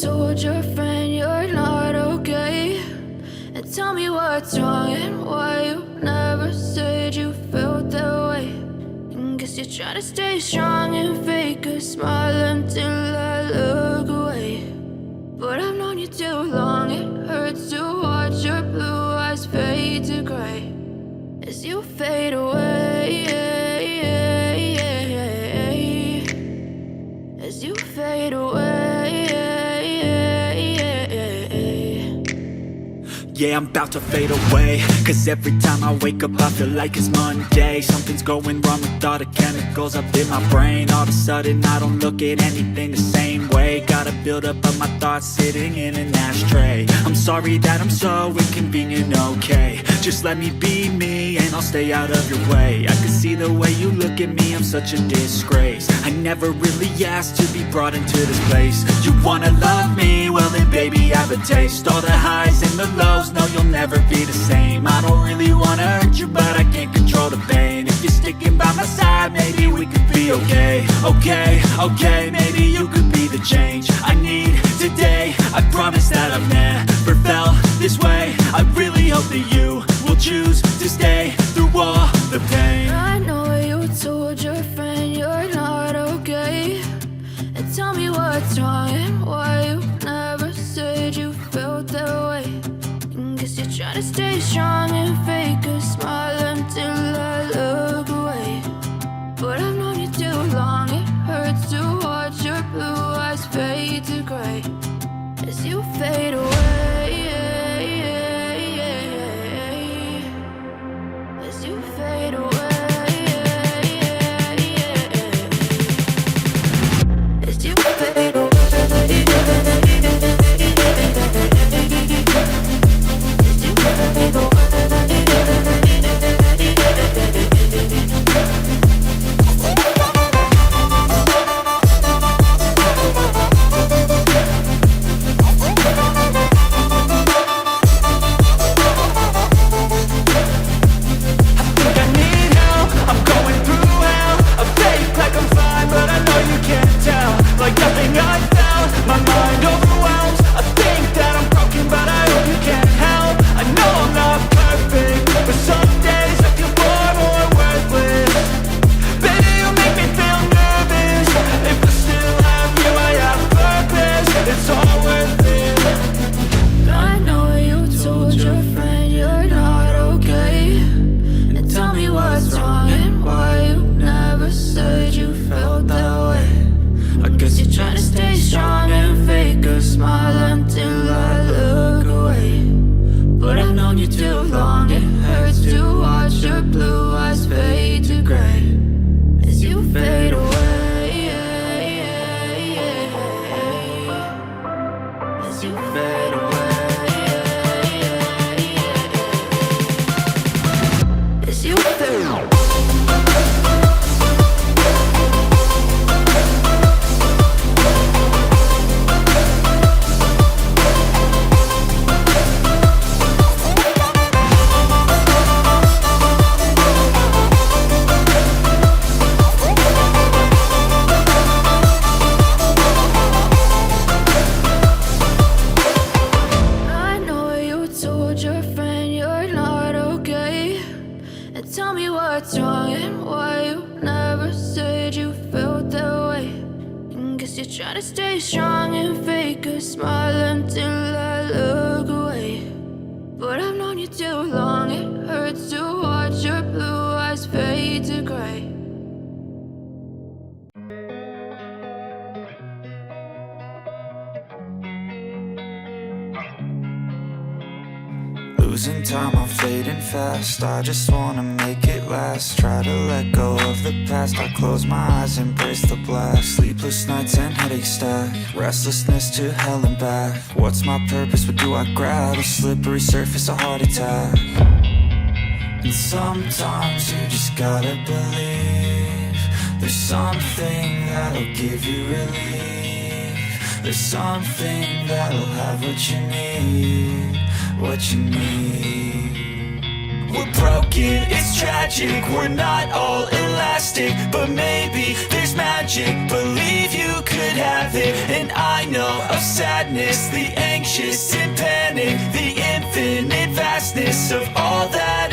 told your friend you're not okay, and tell me what's wrong and why you never said you felt that way. And guess you're trying to stay strong and fake a smile until I look away. But I've known you too long, it hurts to watch your blue eyes fade to gray as you fade away, as you fade away. Yeah, I'm about to fade away, cause every time I wake up I feel like it's Monday. Something's going wrong with all the chemicals up in my brain. All of a sudden I don't look at anything the same way. Gotta build up of my thoughts sitting in an ashtray. I'm sorry that I'm so inconvenient, okay. Just let me be me and I'll stay out of your way. I can see the way you look at me, I'm such a disgrace. I never really asked to be brought into this place. You wanna love me? Well then baby I have a taste. All the highs and the lows, no you'll never be the same. I don't really wanna hurt you but I can't control the pain. If you're sticking by my side maybe we could be okay. Okay, maybe you could be the change I need today. I promise that I've never felt this way. I really hope that you will choose to stay through all the pain. I know you told your friend you're not okay, and tell me what's wrong and why you never said you felt that way. And guess you're trying to stay strong and fake a smile until I look away. But I've known you too long, it hurts to watch your blue eyes fade to gray as you fade away, as you fade away, as you fade away. Losing time, I'm fading fast. I just wanna make it last. Try to let go of the past. I close my eyes, embrace the blast. Sleepless nights and headaches stack. Restlessness to hell and back. What's my purpose? What do I grab? A slippery surface, a heart attack. And sometimes you just gotta believe there's something that'll give you relief. There's something that'll have what you need, what you need. We're broken, it's tragic, we're not all elastic, but maybe there's magic. Believe you could have it, and I know I've said sadness, the anxious and panic, the infinite vastness of all that